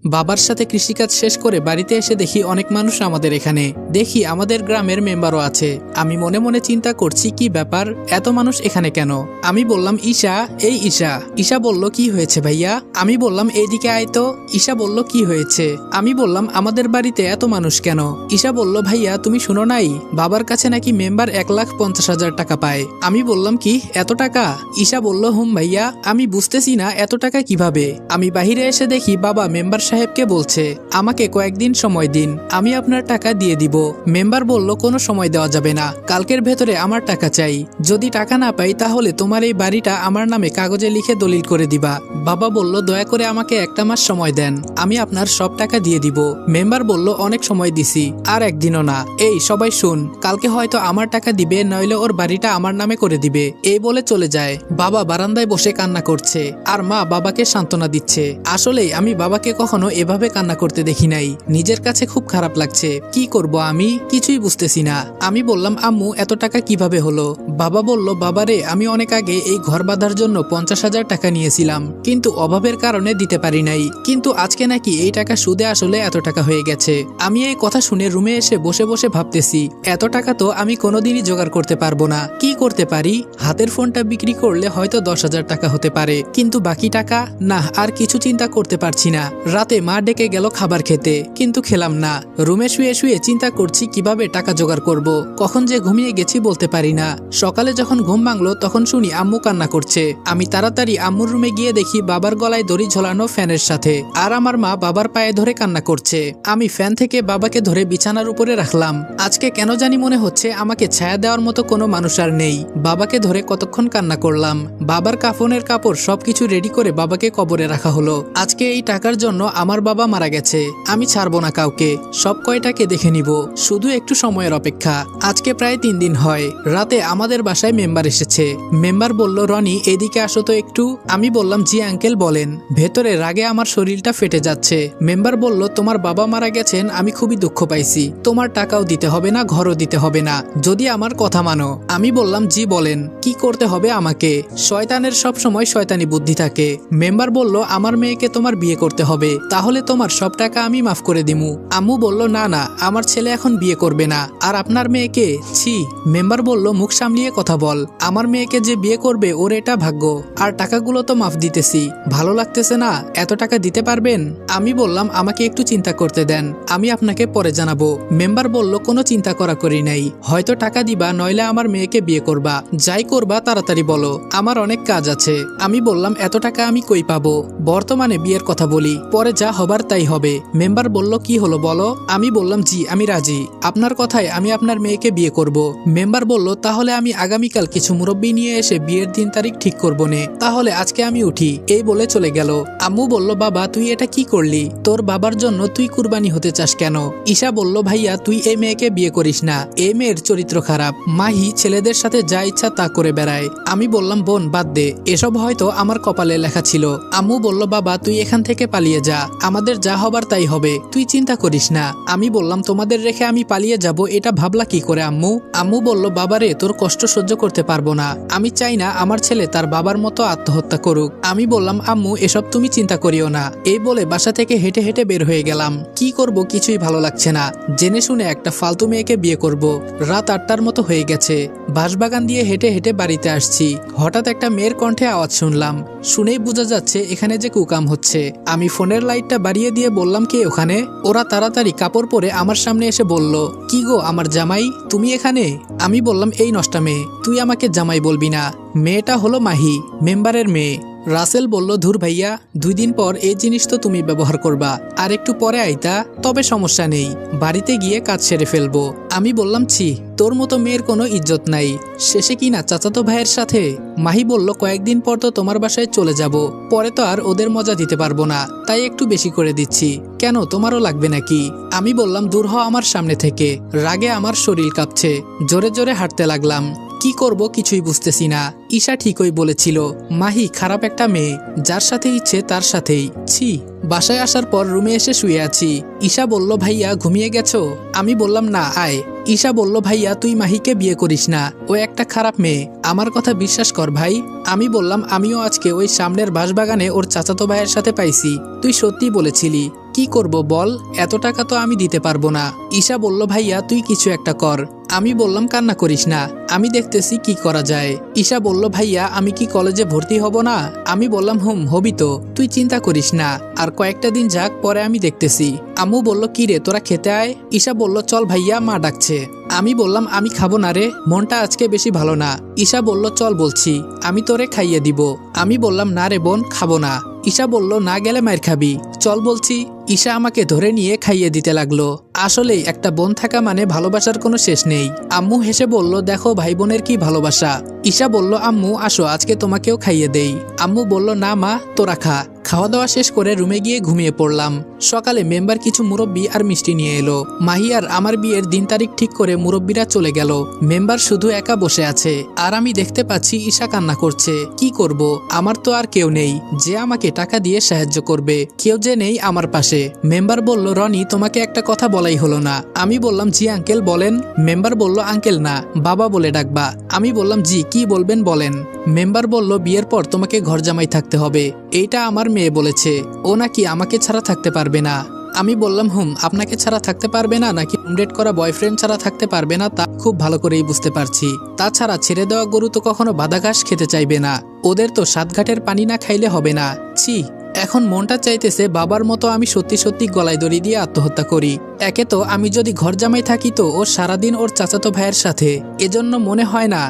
বাবার সাথে কৃষিকাজ শেষ করে বাড়িতে এসে দেখি অনেক মানুষ আমাদের এখানে। দেখি আমাদের গ্রামের মেম্বারও আছে। আমি মনে মনে চিন্তা করছি কি ব্যাপার, এত মানুষ এখানে কেন? আমি বললাম ঈশা, এই ঈশা। ঈশা বলল কি হয়েছে ভাইয়া? আমি বললাম এইদিকে আয় তো। ঈশা বলল কি হয়েছে? আমি বললাম আমাদের বাড়িতে এত মানুষ কেন? ঈশা বলল ভাইয়া তুমি শুনো নাই, বাবার কাছে নাকি মেম্বার 1,50,000 টাকা পায়। আমি বললাম কি এত টাকা? ঈশা বলল হুম ভাইয়া। আমি বুঝতেছি না এত টাকা কিভাবে। আমি বাহিরে এসে দেখি বাবা মেম্বার সাহেবকে বলছে আমাকে কয়েকদিন সময় দিন, আমি আপনার টাকা দিয়ে দিব। মেম্বার বলল কোনো সময় দেওয়া যাবে না, কালকের ভেতরে আমার টাকা চাই। যদি টাকা না পাই তাহলে তোমার এই বাড়িটা আমার নামে কাগজে লিখে দলিল করে দিবা। বাবা বলল দয়া করে আমাকে একটা মাস সময় দেন, আমি আপনার সব টাকা দিয়ে দিব। মেম্বার বলল অনেক সময় দিছি, আর একদিনও না। এই সবাই শুন, কালকে হয়তো আমার টাকা দিবে, নইলে ওর বাড়িটা আমার নামে করে দিবে। এই বলে চলে যায়। বাবা বারান্দায় বসে কান্না করছে, আর মা বাবাকে সান্ত্বনা দিচ্ছে। আসলেই আমি বাবাকে কখনো এভাবে কান্না করতে দেখি নাই। নিজের কাছে খুব খারাপ লাগছে। কি করব আমি কিছুই বুঝতেছি না। আমি বললাম আম্মু এত টাকা কিভাবে হলো? বাবা বলল বাবারে আমি অনেক আগে এই ঘর বাঁধার জন্য 50,000 টাকা নিয়েছিলাম, কিন্তু অভাবের কারণে দিতে পারি নাই। কিন্তু আজকে নাকি এই টাকা সুদে আসলে এত টাকা হয়ে গেছে। আমি এই কথা শুনে রুমে এসে বসে বসে ভাবতেছি এত টাকা তো আমি কোনোদিনই জোগাড় করতে পারবো না। কি করতে পারি? হাতের ফোনটা বিক্রি করলে হয়তো 10,000 টাকা হতে পারে, কিন্তু বাকি টাকা না। আর কিছু চিন্তা করতে পারছি না। রাতে মা ডেকে গেল খাবার খেতে, কিন্তু খেলাম না। রুমে শুয়ে শুয়ে চিন্তা করছি কিভাবে টাকা জোগাড় করব। কখন যে ঘুমিয়ে গেছি বলতে পারি না। সকালে যখন ঘুম ভাঙলো তখন শুনি আম্মু কান্না করছে। আমি তাড়াতাড়ি আম্মুর রুমে গিয়ে দেখি বাবার গলায় দড়ি ঝোলানো ফ্যানের সাথে, আর আমার মা বাবার পায়ে ধরে কান্না করছে। আমি ফ্যান থেকে বাবাকে ধরে বিছানার উপরে রাখলাম। আজকে কেন জানি মনে হচ্ছে আমাকে ছায়া দেওয়ার মতো কোনো মানুষ আর নেই। বাবাকে ধরে কতক্ষণ কান্না করলাম। বাবার কাফনের কাপড় সবকিছু রেডি করে বাবাকে কবরে রাখা হলো। আজকে এই টাকার জন্য আমার বাবা মারা গেছে। আমি ছাড়বো না কাউকে, সব কয়টাকে দেখে নিব। শুধু একটু সময়ের অপেক্ষা। আজকে প্রায় 3 দিন হয়। রাতে আমাদের বাসায় মেম্বার এসেছে। মেম্বার বলল রনি এদিকে আসো তো একটু। আমি বললাম জি আঙ্কেল বলেন। ভেতরে রাগে আমার শরীরটা ফেটে যাচ্ছে। মেম্বার বলল তোমার বাবা মারা গেছেন, আমি খুবই দুঃখ পাইছি। তোমার টাকাও দিতে হবে না, ঘরও দিতে হবে না, যদি আমার কথা মানো। আমি বললাম জি বলেন, কি করতে হবে আমাকে? শয়তানের সব সময় শয়তানি বুদ্ধি থাকে। মেম্বার বলল আমার মেয়েকে তোমার বিয়ে করতে হবে, তাহলে তোমার সব টাকা আমি মাফ করে দিমু। আম্মু বলল না না, আমার ছেলে এখন বিয়ে করবে না। আর আপনার মেয়েকে? ছি। মেম্বার বলল মুখ সামলিয়ে কথা বল। আমার মেয়েকে যে বিয়ে করবে ওর এটা ভাগ্য। আর টাকাগুলো তো মাফ দিতেছি, ভালো লাগতেছে না? এত টাকা দিতে পারবেন? আমি বললাম আমাকে একটু চিন্তা করতে দেন, আমি আপনাকে পরে জানাবো। মেম্বার বলল কোনো চিন্তা করা করি নাই, হয়তো টাকা দিবা, নইলে আমার মেয়েকে বিয়ে করবা। যাই করবা তাড়াতাড়ি বলো, আমার অনেক কাজ আছে। আমি বললাম এত টাকা আমি কই পাবো? বর্তমানে বিয়ের কথা বলি, পরে যা হবার তাই হবে। মেম্বার বলল কি হলো বলো। আমি বললাম জি আমি রাজি, আপনার কথায় আমি আপনার মেয়েকে বিয়ে করব। মেম্বার বলল তাহলে আমি আগামীকাল কিছু মুরব্বী নিয়ে এসে বিয়ের দিন তারিখ ঠিক করবো নে, তাহলে আজকে আমি উঠি। এই বলে চলে গেল। আম্মু বলল বাবা তুই এটা কি করলি? তোর বাবার জন্য তুই কুরবানি হতে চাস কেন? ঈশা বলল ভাইয়া তুই এই মেয়েকে বিয়ে করিস না, এই মেয়ের চরিত্র খারাপ। মাহি ছেলেদের সাথে যা ইচ্ছা তা করে বেড়ায়। আমি বললাম বোন বাদ দে, এসব হয়তো আমার কপালে লেখা ছিল। আম্মু বলল বাবা তুই এখান থেকে পালিয়ে যা, আমাদের যা হবার তাই হবে, তুই চিন্তা করিস না। আমি বললাম তোমাদের রেখে আমি পালিয়ে যাব, এটা ভাবলা কি করে আম্মু? আম্মু বলল বাবারে তোর কষ্ট সহ্য করতে পারবো না, আমি চাই না আমার ছেলে তার বাবার মতো আত্মহত্যা করুক। আমি বললাম আম্মু এসব তুমি চিন্তা করিও না। এই বলে বাসা থেকে হেঁটে হেঁটে বের হয়ে গেলাম। কি করব কিছুই ভালো লাগছে না। জেনে শুনে একটা ফালতু মেয়েকে বিয়ে করব। রাত 8টার মতো হয়ে গেছে। বাঁশবাগান দিয়ে হেঁটে হেঁটে বাড়িতে আসছি। হঠাৎ একটা মেয়ের কণ্ঠে আওয়াজ শুনলাম। শুনেই বোঝা যাচ্ছে এখানে যে কুকাম হচ্ছে। আমি ফোনের লাইটটা বাড়িয়ে দিয়ে বললাম কে ওখানে? ওরা তাড়াতাড়ি কাপড় পরে আমার সামনে এসে বলল কি গো আমার জামাই, তুমি এখানে? আমি বললাম এই নষ্টা মেয়ে, তুই আমাকে জামাই বলবি না। মেয়েটা হলো মাহি, মেম্বারের মেয়ে। রাসেল বলল ধুর ভাইয়া, 2 দিন পর এই জিনিস তো তুমি ব্যবহার করবা, আর একটু পরে আইতা, তবে সমস্যা নেই, বাড়িতে গিয়ে কাজ সেরে ফেলবো। আমি বললাম ছি, তোর মতো মেয়ের কোনো ইজ্জত নাই, শেষে কিনা চাচাতো ভাইয়ের সাথে। মাহি বলল কয়েকদিন পর তো তোমার বাসায় চলে যাব, পরে তো আর ওদের মজা দিতে পারবো না, তাই একটু বেশি করে দিচ্ছি। কেন তোমারও লাগবে নাকি? আমি বললাম দূর হ আমার সামনে থেকে। রাগে আমার শরীর কাঁপছে। জোরে জোরে হাঁটতে লাগলাম। কি করব কিছুই বুঝতেছি না। ঈশা ঠিকই বলেছিল, মাহি খারাপ একটা মেয়ে, যার সাথে ইচ্ছে তার সাথেই। ছি। বাসায় আসার পর রুমে এসে শুয়ে আছি। ঈশা বলল ভাইয়া ঘুমিয়ে গেছো? আমি বললাম না আয়। ঈশা বলল ভাইয়া তুই মাহিকে বিয়ে করিস না, ও একটা খারাপ মেয়ে, আমার কথা বিশ্বাস কর ভাই। আমি বললাম আমিও আজকে ওই সামনের বাঁশবাগানে ওর চাচাতো ভাইয়ের সাথে পাইছি, তুই সত্যি বলেছিলি। কি করব বল, এত টাকা তো আমি দিতে পারবো না। ঈশা বলল ভাইয়া তুই কিছু একটা কর। আমি বললাম কান্না করিস না, আমি দেখতেছি কি করা যায়। ঈশা বলল ভাইয়া আমি কি কলেজে ভর্তি হব না? আমি বললাম হবি তো, তুই চিন্তা করিস না, আর কয়েকটা দিন যাক, পরে আমি দেখতেছি। আম্মু বলল কি রে তোরা খেতে আয়। ঈশা বলল চল ভাইয়া মা ডাকছে। আমি বললাম আমি খাবো না রে, মনটা আজকে বেশি ভালো না। ঈশা বলল চল বলছি, আমি তোরে খাইয়ে দিব। আমি বললাম না রে বোন, খাবো না। ঈশা বলল না গেলে মার খাবি, চল বলছি। ঈশা আমাকে ধরে নিয়ে খাইয়ে দিতে লাগলো। আসলেই একটা বোন থাকা মানে ভালোবাসার কোনো শেষ নেই। আম্মু হেসে বলল দেখো ভাই বোনের কি ভালোবাসা। ঈশা বলল আম্মু আসো আজকে তোমাকেও খাইয়ে দেই। আম্মু বলল না মা তোরা খা। খাওয়া দাওয়া শেষ করে রুমে গিয়ে ঘুমিয়ে পড়লাম। সকালে মেম্বার কিছু মুরব্বি আর মিষ্টি নিয়ে এলো। মাহি আর আমার বিয়ের দিন তারিখ ঠিক করে মুরব্বিরা চলে গেল। মেম্বার শুধু একা বসে আছে, আর আমি দেখতে পাচ্ছি ঈশা কান্না করছে। কি করব, আমার তো আর কেউ নেই যে আমাকে টাকা দিয়ে সাহায্য করবে, কেউ যে নেই আমার পাশে। মেম্বার বলল রনি তোমাকে একটা কথা বলাই হলো না। আমি বললাম জি আঙ্কেল বলেন। মেম্বার বলল আঙ্কেল না বাবা বলে ডাকবা। আমি বললাম জি কি বলবেন বলেন। মেম্বার বলল বিয়ের পর তোমাকে ঘর জামাই থাকতে হবে, এইটা আমার মেয়ে বলেছে, ও নাকি আমাকে ছাড়া থাকতে পারবে না। আমি বললাম আপনাকে ছাড়া থাকতে পারবে না নাকি ডেট করা বয়ফ্রেন্ড ছাড়া থাকতে পারবে না তা খুব ভালো করেই বুঝতে পারছি। তাছাড়া ছেড়ে দেওয়া গরু তো কখনো বাদা ঘাস খেতে চাইবে না, ওদের তো সাতঘাটের পানি না খাইলে হবে না। ছি, এখন মনটা চাইতেছে বাবার মতো আমি সত্যি সত্যি গলায় দড়ি দিয়ে আত্মহত্যা করি। একে তো আমি যদি ঘর জামাই থাকি তো ও সারাদিন ওর চাচাতো ভাইয়ের সাথে, এজন্য মনে হয় না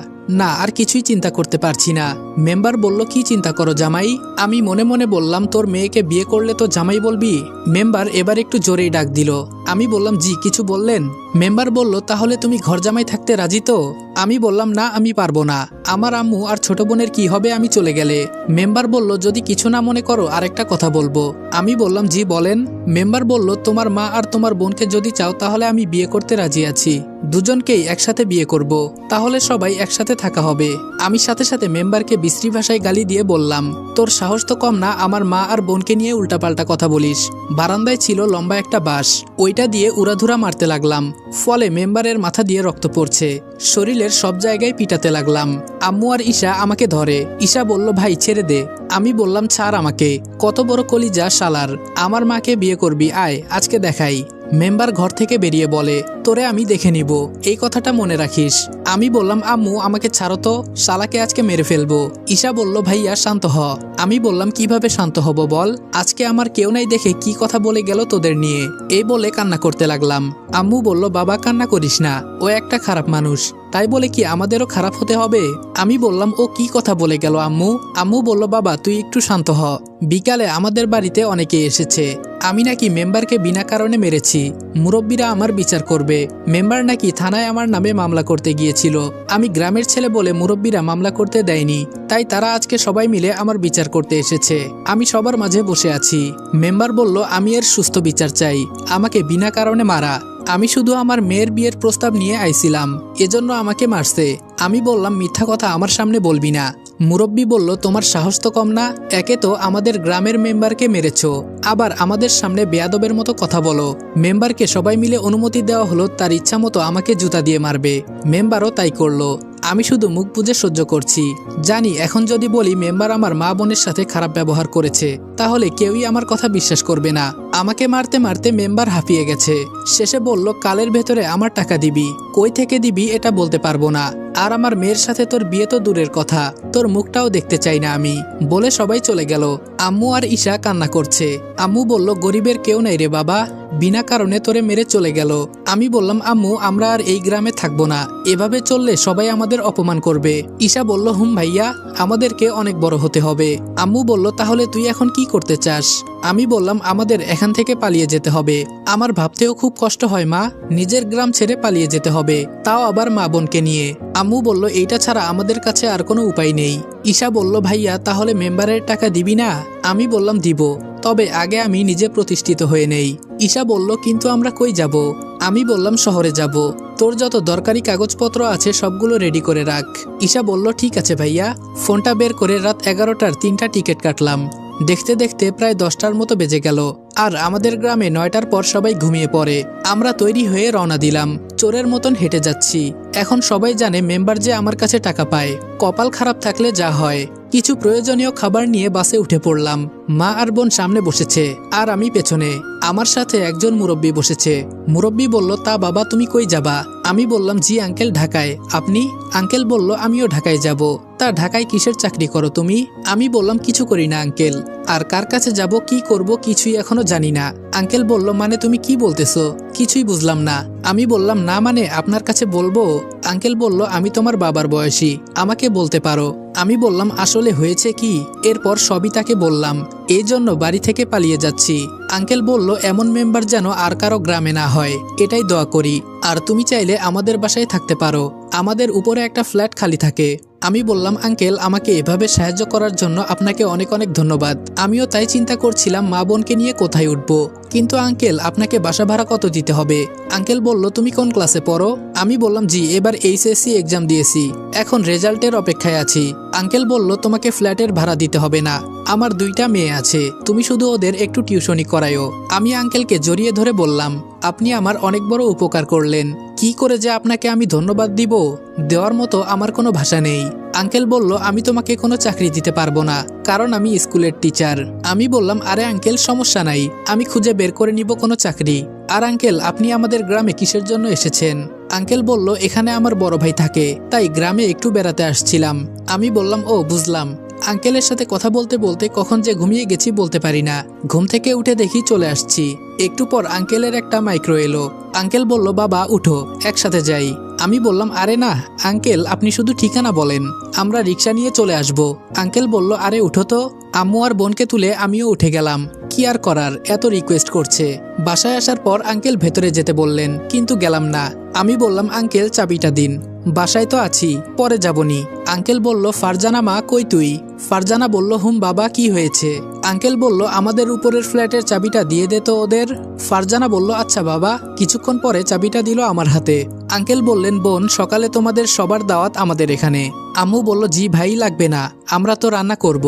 আর কিছুই চিন্তা করতে পারছি না। মেম্বার বলল কি চিন্তা করো জামাই? আমি মনে মনে বললাম তোর মেয়েকে বিয়ে করলে তো জামাই বলবি। মেম্বার এবার একটু জোরেই ডাক দিল। আমি বললাম জি কিছু বললেন? মেম্বার বলল তাহলে তুমি ঘর জামাই থাকতে রাজি তো? আমি বললাম না আমি পারবো না, আমার আম্মু আর ছোট বোনের কি হবে আমি চলে গেলে। মেম্বার বলল যদি কিছু না মনে করো আরেকটা কথা বলবো। আমি বললাম জি বলেন। মেম্বার বলল তোমার মা আর তোমার বোনকে যদি চাও তাহলে আমি বিয়ে করতে রাজি আছি, দুজনকেই একসাথে বিয়ে করব, তাহলে সবাই একসাথে থাকা হবে। আমি সাথে সাথে মেম্বারকে বিশ্রী ভাষায় গালি দিয়ে বললাম তোর সাহস তো কম না আমার মা আর বোনকে নিয়ে উল্টাপাল্টা কথা বলিস। বারান্দায় ছিল লম্বা একটা বাঁশ, ওইটা দিয়ে উড়াধুরা মারতে লাগলাম, ফলে মেম্বারের মাথা দিয়ে রক্ত পড়ছে। শরীরের সব জায়গায় পিটাতে লাগলাম। আম্মু আর ঈশা আমাকে ধরে। ঈশা বলল ভাই ছেড়ে দে। আমি বললাম ছাড় আমাকে, কত বড় কলিজা শালার, আমার মাকে বিয়ে করবি, আয় আজকে দেখাই। মেম্বার ঘর থেকে বেরিয়ে বলে তোরে আমি দেখে নিব, এই কথাটা মনে রাখিস। আমি বললাম আম্মু আমাকে ছাড়ো তো, শালাকে আজকে মেরে ফেলবো। ঈশা বলল ভাইয়া শান্ত হ। আমি বললাম কিভাবে শান্ত হব বল, আজকে আমার কেউ নাই দেখে কি কথা বলে গেল তোদের নিয়ে, এই বলে কান্না করতে লাগলাম। আম্মু বলল বাবা কান্না করিস না, ও একটা খারাপ মানুষ, তাই বলে কি আমাদেরও খারাপ হতে হবে? আমি বললাম ও কি কথা বলে গেল আম্মু? আম্মু বলল বাবা তুই একটু শান্ত হ, বিকালে আমাদের বাড়িতে অনেকে এসেছে, আমি নাকি মেম্বারকে বিনা কারণে মেরেছি, মুরব্বীরা আমার বিচার করবে। মেম্বার নাকি থানায় আমার নামে মামলা করতে গিয়েছিল, আমি গ্রামের ছেলে বলে মুরব্বীরা মামলা করতে দেয়নি, তাই তারা আজকে সবাই মিলে আমার বিচার করতে এসেছে, আমি সবার মাঝে বসে আছি। মেম্বার বলল আমি এর সুস্থ বিচার চাই, আমাকে বিনা কারণে মারা, আমি শুধু আমার মেয়ের বিয়ের প্রস্তাব নিয়ে আইছিলাম, এজন্য আমাকে মারছে। আমি বললাম মিথ্যা কথা আমার সামনে বলবি না। মুরব্বী বলল তোমার সাহস তো কম না, একে তো আমাদের গ্রামের মেম্বারকে মেরেছো, আবার আমাদের সামনে বেয়াদবের মতো কথা বলো। মেম্বারকে সবাই মিলে অনুমতি দেওয়া হলো তার ইচ্ছা মতো আমাকে জুতা দিয়ে মারবে, মেম্বারও তাই করলো। আমি শুধু মুখ বুজে সহ্য করছি, জানি এখন যদি বলি মেম্বার আমার মা বোনের সাথে খারাপ ব্যবহার করেছে তাহলে কেউই আমার কথা বিশ্বাস করবে না। আমাকে মারতে মারতে মেম্বার হাঁপিয়ে গেছে, শেষে বলল কালের ভেতরে আমার টাকা দিবি, কই থেকে দিবি এটা বলতে পারবো না, আর আমার মেয়ের সাথে তোর বিয়ে তো দূরের কথা, তোর মুখটাও দেখতে চাই না আমি, বলে সবাই চলে গেল। আম্মু আর ঈশা কান্না করছে। আম্মু বলল গরিবের কেউ নাই রে বাবা, বিনা কারণে তোরে মেরে চলে গেল। আমি বললাম আম্মু আমরা আর এই গ্রামে থাকবো না, এভাবে চললে সবাই আমাদের অপমান করবে। ঈশা বলল ভাইয়া আমাদেরকে অনেক বড় হতে হবে। আম্মু বলল তাহলে তুই এখন কি করতে চাস? আমি বললাম আমাদের এখান থেকে পালিয়ে যেতে হবে, আমার ভাবতেও খুব কষ্ট হয় মা, নিজের গ্রাম ছেড়ে পালিয়ে যেতে হবে, তাও আবার মা বোনকে নিয়ে। আম্মু বলল এইটা ছাড়া আমাদের কাছে আর কোনো উপায় নেই। ঈশা বলল ভাইয়া তাহলে মেম্বারের টাকা দিবি না? আমি বললাম দিব, তবে আগে আমি নিজে প্রতিষ্ঠিত হয়ে নেই। ঈশা বলল কিন্তু আমরা কই যাব? আমি বললাম শহরে যাব, তোর যত দরকারি কাগজপত্র আছে সবগুলো রেডি করে রাখ। ঈশা বলল ঠিক আছে ভাইয়া। ফোনটা বের করে রাত 11টার 3টা টিকিট কাটলাম। দেখতে দেখতে প্রায় 10টার মতো বেজে গেল, আর আমাদের গ্রামে 9টার পর সবাই ঘুমিয়ে পড়ে। আমরা তৈরি হয়ে রওনা দিলাম, চোরের মতন হেঁটে যাচ্ছি। এখন সবাই জানে মেম্বার যে আমার কাছে টাকা পায়, কপাল খারাপ থাকলে যা হয়। কিছু প্রয়োজনীয় খাবার নিয়ে বাসে উঠে পড়লাম। মা আর বোন সামনে বসেছে আর আমি পেছনে। আমার সাথে একজন মুরব্বী বসেছে। মুরব্বী বলল, তা বাবা তুমি কই যাবা? আমি বললাম, জি আঙ্কেল ঢাকায়। আপনি? আঙ্কেল বলল, আমিও ঢাকায় যাব। তা ঢাকায় কিসের চাকরি করো তুমি? আমি বললাম, কিছু করি না আঙ্কেল। আর কার কাছে যাব, কি করব কিছুই এখনো জানি না। আঙ্কেল বলল, মানে তুমি কি বলতেছো? কিছুই বুঝলাম না। আমি বললাম, না মানে আপনার কাছে বলবো। আঙ্কেল বলল, আমি তোমার বাবার বয়সী, আমাকে বলতে পারো। আমি বললাম, আসলে হয়েছে কি? এরপর সবই তাকে বললাম। এই জন্য বাড়ি থেকে পালিয়ে যাচ্ছি। আঙ্কেল বলল, এমন মেম্বার যেন আর কারো গ্রামে না হয়, এটাই দোয়া করি। আর তুমি চাইলে আমাদের বাসায় থাকতে পারো, আমাদের উপরে একটা ফ্ল্যাট খালি থাকে। আমি বললাম, আঙ্কেল আমাকে এভাবে সাহায্য করার জন্য আপনাকে অনেক অনেক ধন্যবাদ। আমিও তাই চিন্তা করছিলাম মা বোনকে নিয়ে কোথায় উঠবো। কিন্তু আঙ্কেল আপনাকে বাসা ভাড়া কত দিতে হবে? আঙ্কেল বলল, তুমি কোন ক্লাসে পড়ো? আমি বললাম, জি এবার এইচএসসি এক্সাম দিয়েছি, এখন রেজাল্টের অপেক্ষায় আছি। আঙ্কেল বলল, তোমাকে ফ্ল্যাটের ভাড়া দিতে হবে না, আমার 2টা মেয়ে আছে, তুমি শুধু ওদের একটু টিউশনি করায়ও। আমি আঙ্কেলকে জড়িয়ে ধরে বললাম, আপনি আমার অনেক বড় উপকার করলেন। কি করে যে আপনাকে আমি ধন্যবাদ দিব, দেওয়ার মতো আমার কোনো ভাষা নেই। আঙ্কেল বলল, আমি তোমাকে কোনো চাকরি দিতে পারবো না, কারণ আমি স্কুলের টিচার। আমি বললাম, আরে আঙ্কেল সমস্যা নাই, আমি খুঁজে বের করে নিব কোনো চাকরি। আর আঙ্কেল আপনি আমাদের গ্রামে কিসের জন্য এসেছেন? আঙ্কেল বলল, এখানে আমার বড় ভাই থাকে, তাই গ্রামে একটু বেড়াতে আসছিলাম। আমি বললাম, ও বুঝলাম। আঙ্কেলের সাথে কথা বলতে বলতে কখন যে ঘুমিয়ে গেছি বলতে পারি না। ঘুম থেকে উঠে দেখি চলে আসছি। একটু পর আঙ্কেলের একটা মাইক্রো এলো। আঙ্কেল বলল, বাবা উঠো, একসাথে যাই। আমি বললাম, আরে না আঙ্কেল, আপনি শুধু ঠিকানা বলেন, আমরা রিক্সা নিয়ে চলে আসব। আঙ্কেল বলল, আরে উঠো তো। আম্মু আর বোনকে তুলে আমিও উঠে গেলাম। কি আর করার, এত রিকোয়েস্ট করছে। বাসায় আসার পর আঙ্কেল ভেতরে যেতে বললেন, কিন্তু গেলাম না। আমি বললাম, আঙ্কেল চাবিটা দিন। বাসায় তো আছি, পরে যাবনি। আঙ্কেল বলল, ফারজানা মা কই তুই? ফারজানা বলল, হুম বাবা কি হয়েছে? আঙ্কেল বলল, আমাদের উপরের ফ্ল্যাটের চাবিটা দিয়ে দে তো ওদের। ফারজানা বলল, আচ্ছা বাবা। কিছুক্ষণ পরে চাবিটা দিল আমার হাতে। আঙ্কেল বললেন, বোন সকালে তোমাদের সবার দাওয়াত আমাদের এখানে। আম্মু বলল, জি ভাই লাগবে না, আমরা তো রান্না করব।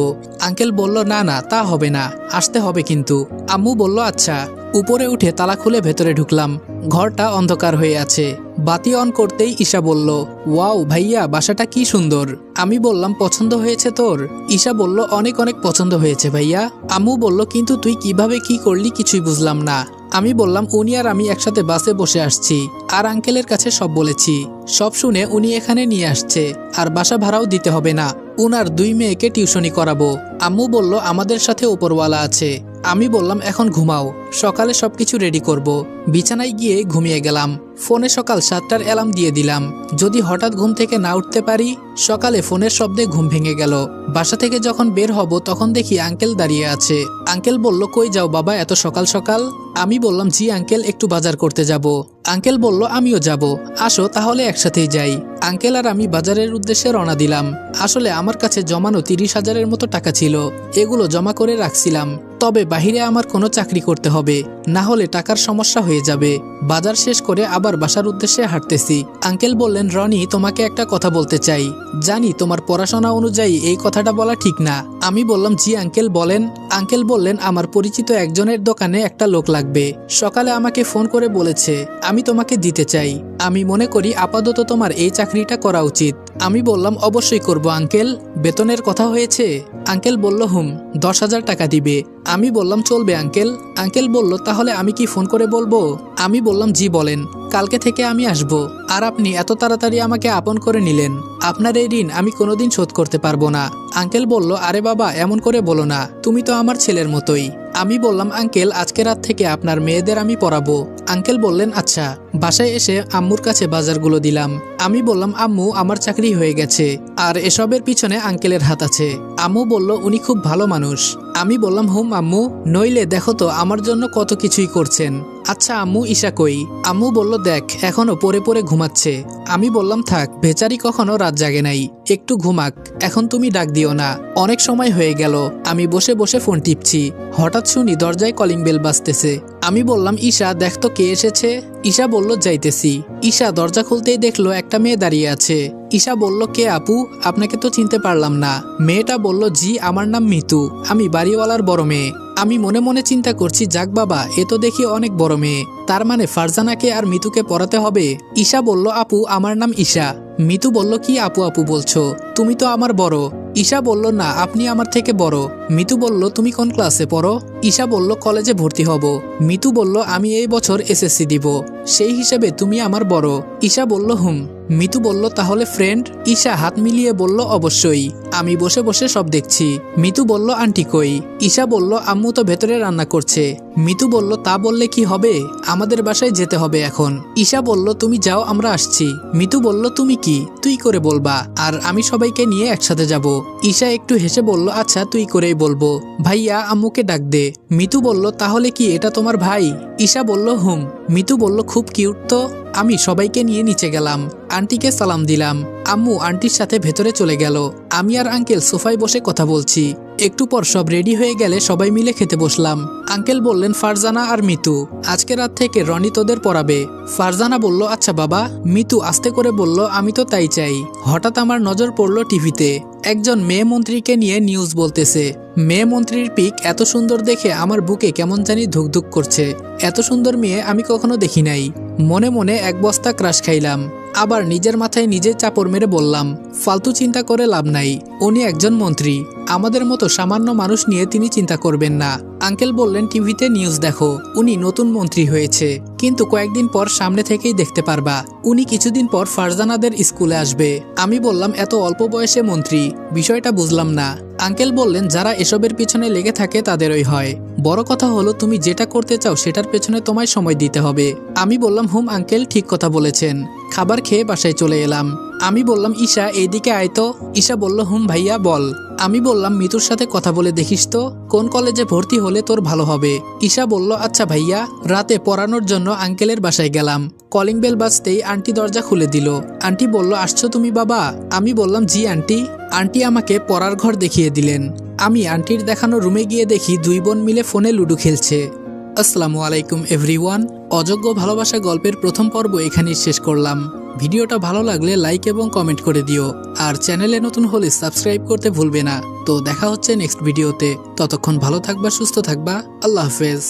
আঙ্কেল বলল, না না তা হবে না, আসতে হবে কিন্তু। আম্মু বলল, আচ্ছা। উপরে উঠে তালা খুলে ভেতরে ঢুকলাম। ঘরটা অন্ধকার হয়ে আছে। বাতি অন করতেই ঈশা বলল, ওয়াও ভাইয়া বাসাটা কি সুন্দর। আমি বললাম, পছন্দ হয়েছে তোর? ঈশা বলল, অনেক অনেক পছন্দ হয়েছে ভাইয়া। আম্মু বলল, কিন্তু তুই কিভাবে কি করলি কিছুই বুঝলাম না। আমি বললাম, উনি আর আমি একসাথে বাসে বসে আসছি, আর আঙ্কেলের কাছে সব বলেছি। সব শুনে উনি এখানে নিয়ে আসছে, আর বাসা ভাড়াও দিতে হবে না, উনার 2 মেয়েকে টিউশনি করাবো। আম্মু বলল, আমাদের সাথে উপরওয়ালা আছে। আমি বললাম, এখন ঘুমাও, সকালে সবকিছু রেডি করব। বিছানায় গিয়ে ঘুমিয়ে গেলাম। ফোনে সকাল 7টার অ্যালার্ম দিয়ে দিলাম, যদি হঠাৎ ঘুম থেকে না উঠতে পারি। সকালে ফোনের শব্দে ঘুম ভেঙে গেল। বাসা থেকে যখন বের হব তখন দেখি আঙ্কেল দাঁড়িয়ে আছে। আঙ্কেল বলল, কই যাও বাবা এত সকাল সকাল? আমি বললাম, জি আঙ্কেল একটু বাজার করতে যাব। আঙ্কেল বলল, আমিও যাব, আসো তাহলে একসাথেই যাই। আঙ্কেল আর আমি বাজারের উদ্দেশ্যে রওনা দিলাম। আসলে আমার কাছে জমানো 30,000-এর মতো টাকা ছিল, এগুলো জমা করে রাখছিলাম। তবে বাহিরে আমার কোনো চাকরি করতে হবে, না হলে টাকার সমস্যা হয়ে যাবে। বাজার শেষ করে আবার বাসার উদ্দেশ্যে হাঁটতেছি। আঙ্কেল বললেন, রনি তোমাকে একটা কথা বলতে চাই, জানি তোমার পড়াশোনা অনুযায়ী এই কথাটা বলা ঠিক না। আমি বললাম, জি আঙ্কেল বলেন। আঙ্কেল বললেন, আমার পরিচিত একজনের দোকানে একটা লোক লাগবে, সকালে আমাকে ফোন করে বলেছে আমি তোমাকে দিতে চাই। আমি মনে করি আপাতত তোমার এই চাকরিটা করা উচিত। আমি বললাম, অবশ্যই করব আঙ্কেল। বেতনের কথা হয়েছে? আঙ্কেল বলল, হুম 10,000 টাকা দিবে। আমি বললাম, চলবে আঙ্কেল। আঙ্কেল বলল, তাহলে আমি কি ফোন করে বলবো? আমি বললাম, জি বলেন, কালকে থেকে আমি আসব। আর আপনি এত তাড়াতাড়ি আমাকে আপন করে নিলেন, আপনার এই ঋণ আমি কোনোদিন শোধ করতে পারবো না। আঙ্কেল বলল, আরে বাবা এমন করে বলো না, তুমি তো আমার ছেলের মতোই। আমি বললাম, আঙ্কেল আজকে রাত থেকে আপনার মেয়েদের আমি পড়াবো। আঙ্কেল বললেন, আচ্ছা। বাসায় এসে আম্মুর কাছে বাজারগুলো দিলাম। আমি বললাম, আম্মু আমার চাকরি হয়ে গেছে, আর এসবের পিছনে আঙ্কেলের হাত আছে। আম্মু বলল, উনি খুব ভালো মানুষ। আমি বললাম, হুম আম্মু, নইলে দেখো তো আমার জন্য কত কিছুই করছেন। আচ্ছা আম্মু, ঈশা কই? আম্মু বলল, দেখ এখনো পড়ে পড়ে ঘুমাচ্ছে। আমি বললাম, থাক, বেচারি কখনো রাত জাগে নাই, একটু ঘুমাক, এখন তুমি ডাক দিও না, অনেক সময় হয়ে গেল। আমি বসে বসে ফোন টিপছি, হঠাৎ শুনি দরজায় কলিং বেল বাজতেছে। আমি বললাম, ঈশা দেখ তো কে এসেছে। ঈশা বলল, যাইতেছি। ঈশা দরজা খুলতেই দেখলো একটা মেয়ে দাঁড়িয়ে আছে। ঈশা বলল, কে আপু? আপনাকে তো চিনতে পারলাম না। মেয়েটা বলল, জি আমার নাম মিতু, আমি বাড়িওয়ালার বড় মেয়ে। আমি মনে মনে চিন্তা করছি, যাক বাবা এ তো দেখি অনেক বড় মেয়ে, তার মানে ফারজানাকে আর মিতুকে পড়াতে হবে। ঈশা বলল, আপু আমার নাম ঈশা। মিতু বলল, কি আপু আপু বলছো, তুমি তো আমার বড়। ঈশা বলল, না, আপনি আমার থেকে বড়। মিতু বলল, তুমি কোন ক্লাসে পড়ো? ঈশা বলল, কলেজে ভর্তি হব। মিতু বলল, আমি এই বছর এসএসসি দিব, সেই হিসেবে তুমি আমার বড়। ঈশা বলল, হুম। মিতু বলল, তাহলে ফ্রেন্ড? ঈশা হাত মিলিয়ে বলল, অবশ্যই। আমি বসে বসে সব দেখছি। মিতু বলল, আন্টি কই? ঈশা বলল, আম্মু তো ভেতরে রান্না করছে। মিতু বলল, তা বললে কি হবে? আমাদের বাসায় যেতে হবে এখন। ঈশা বলল, তুমি যাও, আমরা আসছি। মিতু বলল, তুমি কি তুই করে বলবা, আর আমি সবাইকে নিয়ে একসাথে যাব। ঈশা একটু হেসে বলল, আচ্ছা তুই করেই বলবো। ভাইয়া, আম্মুকে ডাক দে। মিতু বলল, তাহলে কি এটা তোমার ভাই? ঈশা বলল, হুম। মিতু বলল, খুব কিউট তো। আমি সবাইকে নিয়ে নিচে গেলাম, আন্টিকে সালাম দিলাম। আম্মু আন্টির সাথে ভেতরে চলে গেল। আমি আর আঙ্কেল সোফায় বসে কথা বলছি। একটু পর সব রেডি হয়ে গেলে সবাই মিলে খেতে বসলাম। আঙ্কেল বললেন, ফারজানা আর মিতু, আজকে রাত থেকে রনি তোদের পড়াবে। ফারজানা বলল, আচ্ছা বাবা। মিতু আস্তে করে বলল, আমি তো তাই চাই। হঠাৎ আমার নজর পড়ল টিভিতে। একজন মেয়ে মন্ত্রীকে নিয়ে নিউজ বলতেছে। মেয়ে মন্ত্রীর পিক এত সুন্দর দেখে আমার বুকে কেমন জানি ধুকধুক করছে। এত সুন্দর মেয়ে আমি কখনো দেখি নাই। মনে মনে এক বস্তা ক্রাশ খাইলাম। আবার নিজের মাথায় নিজে চাপড় মেরে বললাম, ফালতু চিন্তা করে লাভ নাই। উনি একজন মন্ত্রী, আমাদের মতো সামান্য মানুষ নিয়ে তিনি চিন্তা করবেন না। আঙ্কেল বললেন, টিভিতে নিউজ দেখো, উনি নতুন মন্ত্রী হয়েছে, কিন্তু কয়েকদিন পর সামনে থেকেই দেখতে পারবা। উনি কিছুদিন পর ফারজানাদের স্কুলে আসবে। আমি বললাম, এত অল্প বয়সে মন্ত্রী, বিষয়টা বুঝলাম না। আঙ্কেল বললেন, যারা এসবের পিছনে লেগে থাকে তাদেরই হয়। বড় কথা হলো তুমি যেটা করতে চাও সেটার পেছনে তোমায় সময় দিতে হবে। আমি বললাম, হুম আঙ্কেল, ঠিক কথা বলেছেন। খাবার খেয়ে বাসায় চলে এলাম। আমি বললাম, ঈশা এইদিকে আয় তো। ঈশা বলল, হুম ভাইয়া বল। আমি বললাম, মিতুর সাথে কথা বলে দেখিস তো, কোন কলেজে ভর্তি হলে তোর ভালো হবে। ঈশা বলল, আচ্ছা ভাইয়া। রাতে পড়ানোর জন্য আঙ্কেলের বাসায় গেলাম। কলিং বেল বাজতেই আন্টি দরজা খুলে দিল। আন্টি বলল, আসছো তুমি বাবা? আমি বললাম, জি আন্টি। আন্টি আমাকে পড়ার ঘর দেখিয়ে দিলেন। আমি আন্টির দেখানো রুমে গিয়ে দেখি দুই বোন মিলে ফোনে লুডো খেলছে। আসসালামু আলাইকুম এভরিওয়ান। অযোগ্য ভালোবাসা গল্পের প্রথম পর্ব এখানেই শেষ করলাম। ভিডিওটা ভালো লাগলে লাইক এবং কমেন্ট করে দিও, আর চ্যানেলে নতুন হলে সাবস্ক্রাইব করতে ভুলবে না। তো দেখা হচ্ছে নেক্সট ভিডিওতে। ততক্ষণ ভালো থাকবা, সুস্থ থাকবা। আল্লাহ হাফেজ।